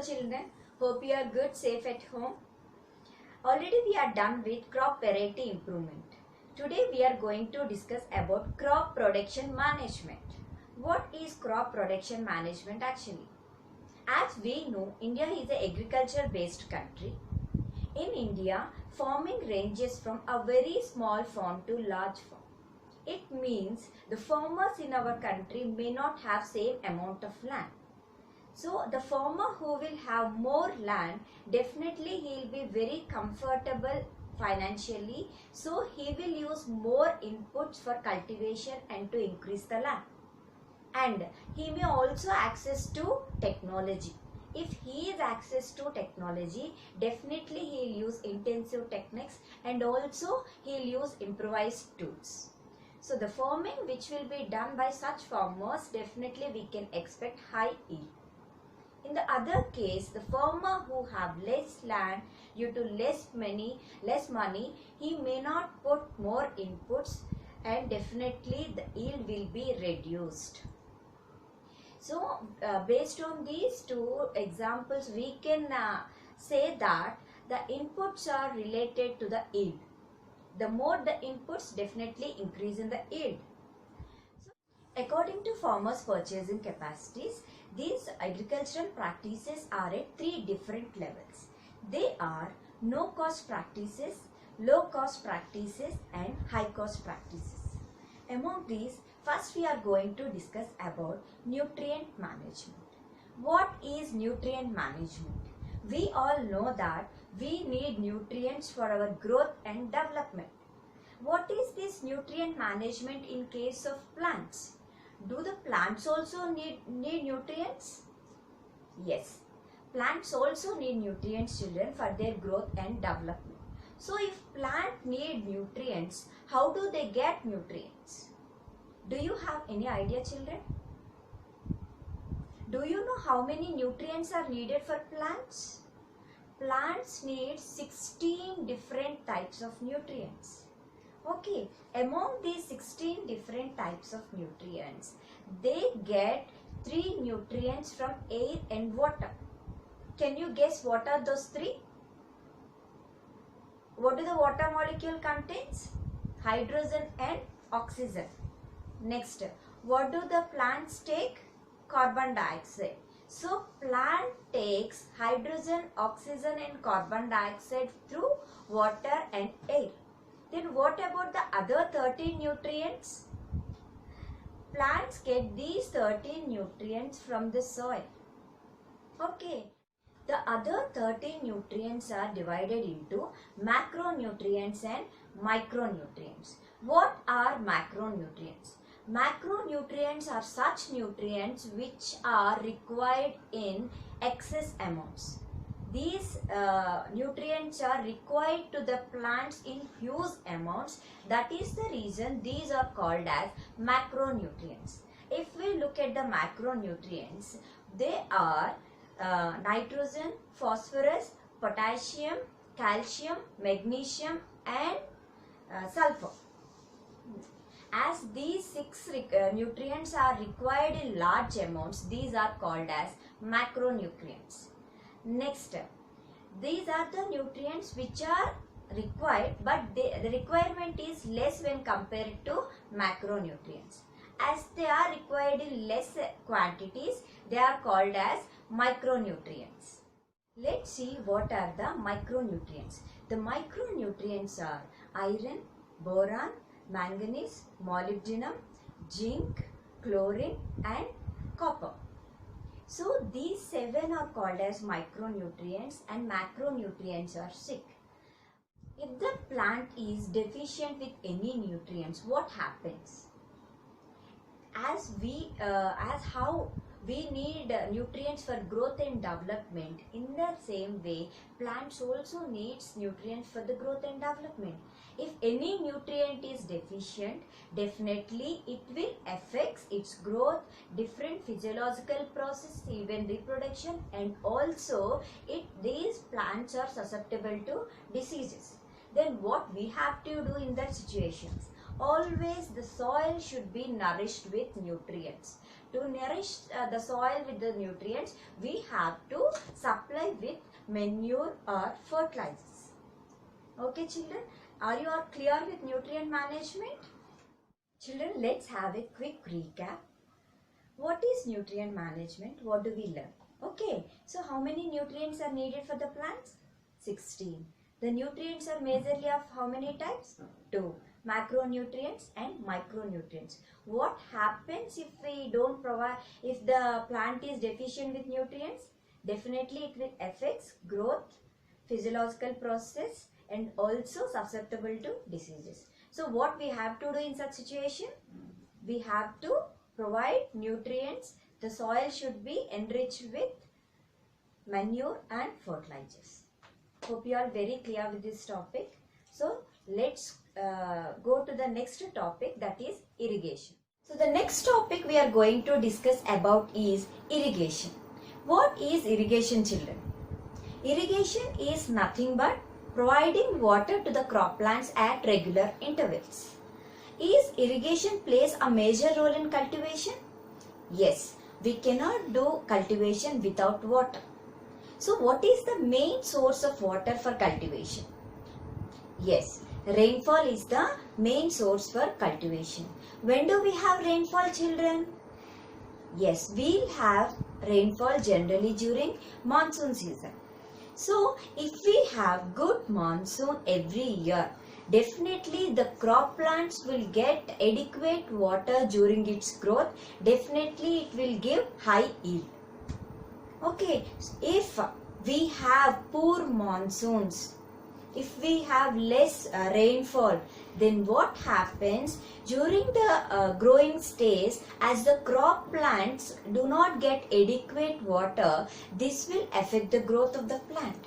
Hello children, hope you are good, safe at home. Already we are done with crop variety improvement. Today we are going to discuss about crop production management. What is crop production management actually? As we know, India is an agriculture based country. In India, farming ranges from a very small farm to large farm. It means the farmers in our country may not have same amount of land. So the farmer who will have more land, definitely he will be very comfortable financially. So he will use more inputs for cultivation and to increase the land. And he may also access to technology. If he is access to technology, definitely he will use intensive techniques and also he will use improvised tools. So the farming which will be done by such farmers, definitely we can expect high yield. In the other case, the farmer who have less land due to less money, he may not put more inputs and definitely the yield will be reduced. So, based on these two examples, we can say that the inputs are related to the yield. The more the inputs, definitely increase in the yield. According to farmers' purchasing capacities, these agricultural practices are at three different levels. They are no-cost practices, low-cost practices and high-cost practices. Among these, first we are going to discuss about nutrient management. What is nutrient management? We all know that we need nutrients for our growth and development. What is this nutrient management in case of plants? Do the plants also need nutrients? Yes, plants also need nutrients, children, for their growth and development. So if plant need nutrients, how do they get nutrients? Do you have any idea, children? Do you know how many nutrients are needed for plants? Plants need 16 different types of nutrients. Okay, among these 16 different types of nutrients, they get 3 nutrients from air and water. Can you guess what are those 3? What do the water molecule contains? Hydrogen and oxygen. Next, what do the plants take? Carbon dioxide. So, plant takes hydrogen, oxygen and carbon dioxide through water and air. Then what about the other 13 nutrients? Plants get these 13 nutrients from the soil. Okay. The other 13 nutrients are divided into macronutrients and micronutrients. What are macronutrients? Macronutrients are such nutrients which are required in excess amounts. These nutrients are required to the plants in huge amounts. That is the reason these are called as macronutrients. If we look at the macronutrients, they are nitrogen, phosphorus, potassium, calcium, magnesium and sulfur. As these 6 nutrients are required in large amounts, these are called as macronutrients. Next, these are the nutrients which are required, but the requirement is less when compared to macronutrients. As they are required in less quantities, they are called as micronutrients. Let's see what are the micronutrients. The micronutrients are iron, boron, manganese, molybdenum, zinc, chlorine and copper. So these 7 are called as micronutrients and macronutrients are 6. If the plant is deficient with any nutrients, what happens? As how we need nutrients for growth and development, in the same way plants also needs nutrients for the growth and development. If any nutrient is deficient, definitely it will affect its growth, different physiological process, even reproduction, and also these plants are susceptible to diseases. Then what we have to do in that situations? Always the soil should be nourished with nutrients. To nourish the soil with the nutrients, we have to supply manure or fertilizers. Okay children, are you all clear with nutrient management? Children, let's have a quick recap. What is nutrient management? What do we learn? Okay, so how many nutrients are needed for the plants? 16. The nutrients are majorly of how many types? 2. Macronutrients and micronutrients. What happens if we don't provide, if the plant is deficient with nutrients? Definitely it will affect growth, physiological process, and also susceptible to diseases. So what we have to do in such situation? We have to provide nutrients. The soil should be enriched with manure and fertilizers. Hope you are very clear with this topic. So let's go to the next topic, that is irrigation. So the next topic we are going to discuss about is irrigation. What is irrigation, children? Irrigation is nothing but providing water to the crop plants at regular intervals. Is irrigation plays a major role in cultivation? Yes, we cannot do cultivation without water. So what is the main source of water for cultivation? Yes, rainfall is the main source for cultivation. When do we have rainfall, children? Yes, we'll have rainfall generally during monsoon season. So if we have good monsoon every year, definitely the crop plants will get adequate water during its growth. Definitely it will give high yield. Okay, if we have poor monsoons, if we have less rainfall, then what happens during the growing stage, as the crop plants do not get adequate water, this will affect the growth of the plant.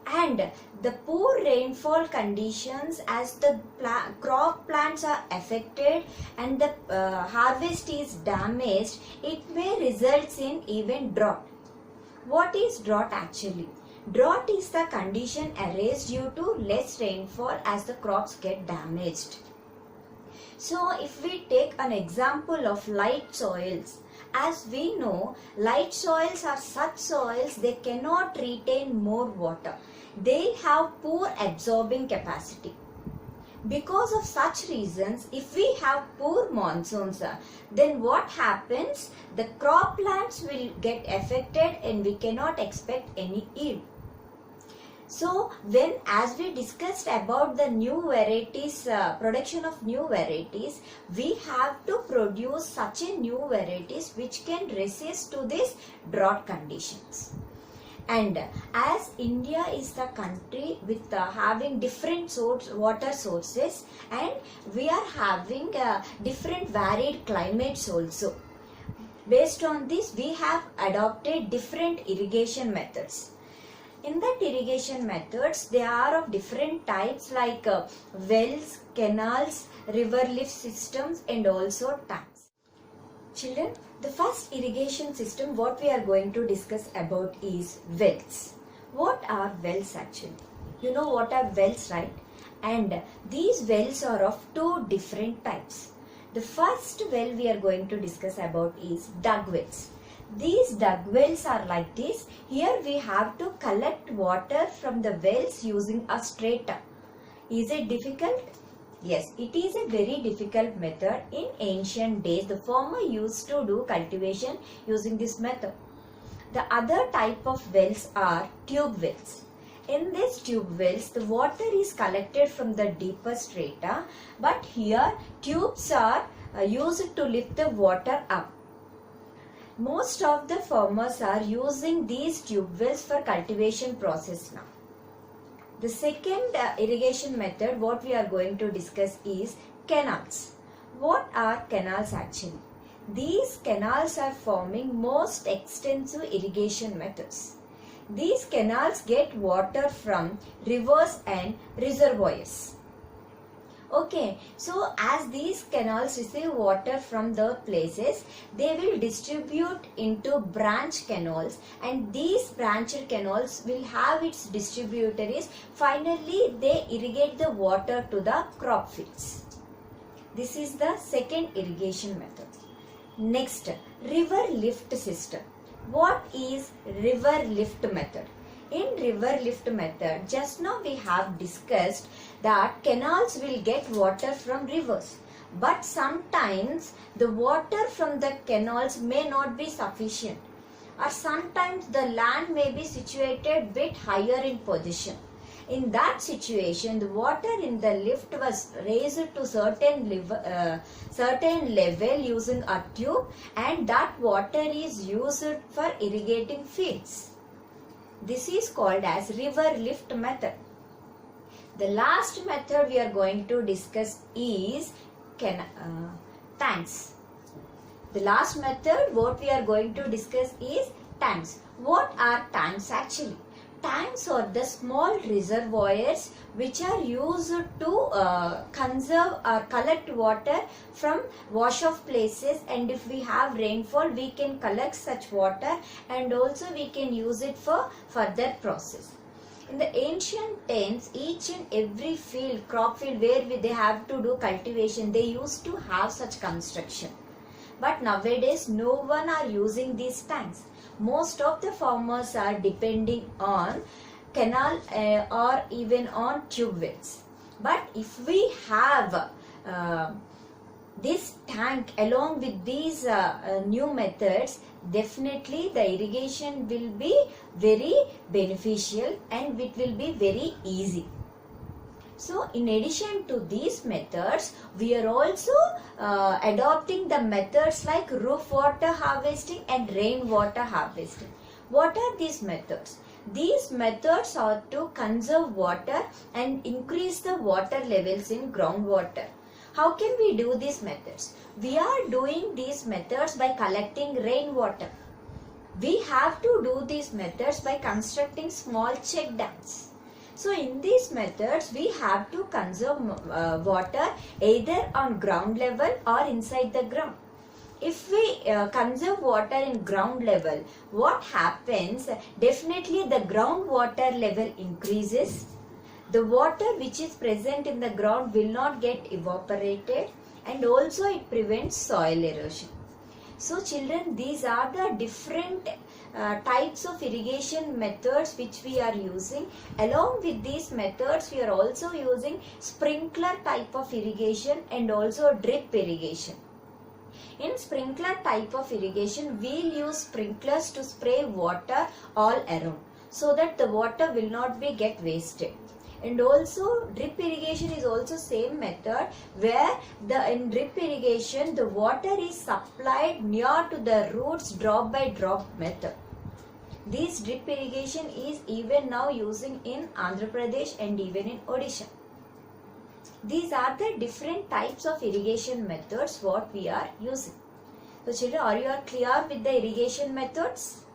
And the poor rainfall conditions, as the crop plants are affected and the harvest is damaged, it may result in even drought. What is drought actually? Drought is the condition arise due to less rainfall as the crops get damaged. So if we take an example of light soils, as we know, light soils are such soils they cannot retain more water. They have poor absorbing capacity. Because of such reasons, if we have poor monsoons, then what happens? The crop plants will get affected and we cannot expect any yield. So when, as we discussed about the new varieties, production of new varieties, we have to produce such a new varieties which can resist to these drought conditions. And as India is the country with having different water sources, and we are having different varied climates also. Based on this, we have adopted different irrigation methods. In that irrigation methods, they are of different types like wells, canals, river lift systems, and also tanks. Children, the first irrigation system what we are going to discuss about is wells. What are wells actually? You know what are wells, right? And these wells are of two different types. The first well we are going to discuss about is dug wells. These dug wells are like this. Here we have to collect water from the wells using a strata. Is it difficult? Yes, it is a very difficult method. In ancient days, the farmer used to do cultivation using this method. The other type of wells are tube wells. In these tube wells, the water is collected from the deeper strata, but here tubes are used to lift the water up. Most of the farmers are using these tube wells for cultivation process now. The second irrigation method what we are going to discuss is canals. What are canals actually? These canals are forming most extensive irrigation methods. These canals get water from rivers and reservoirs. Okay, so as these canals receive water from the places, they will distribute into branch canals, and these branched canals will have its distributaries. Finally, they irrigate the water to the crop fields. This is the second irrigation method. Next, river lift system. What is river lift method? In river lift method, just now we have discussed that canals will get water from rivers. But sometimes the water from the canals may not be sufficient, or sometimes the land may be situated bit higher in position. In that situation, the water in the lift was raised to certain level using a tube, and that water is used for irrigating fields. This is called as river lift method. The last method we are going to discuss is tanks. The last method what we are going to discuss is tanks. What are tanks actually? Tanks are the small reservoirs which are used to conserve or collect water from wash-off places, and if we have rainfall we can collect such water, and also we can use it for further process. In the ancient times, each and every field, crop field where they have to do cultivation, they used to have such construction. But nowadays no one are using these tanks. Most of the farmers are depending on canal or even on tube wells. But if we have this tank along with these new methods, definitely the irrigation will be very beneficial and it will be very easy. So in addition to these methods, we are also adopting the methods like roof water harvesting and rainwater harvesting. What are these methods? These methods are to conserve water and increase the water levels in groundwater. How can we do these methods? We are doing these methods by collecting rainwater. We have to do these methods by constructing small check dams. So in these methods, we have to conserve water either on ground level or inside the ground. If we conserve water in ground level, what happens? Definitely the groundwater level increases. The water which is present in the ground will not get evaporated, and also it prevents soil erosion. So children, these are the different types of irrigation methods which we are using. Along with these methods, we are also using sprinkler type of irrigation and also drip irrigation. In sprinkler type of irrigation, we'll use sprinklers to spray water all around so that the water will not be get wasted. And also drip irrigation is also same method, where in drip irrigation the water is supplied near to the roots drop by drop method. This drip irrigation is even now using in Andhra Pradesh and even in Odisha. These are the different types of irrigation methods what we are using. So children, are you clear with the irrigation methods?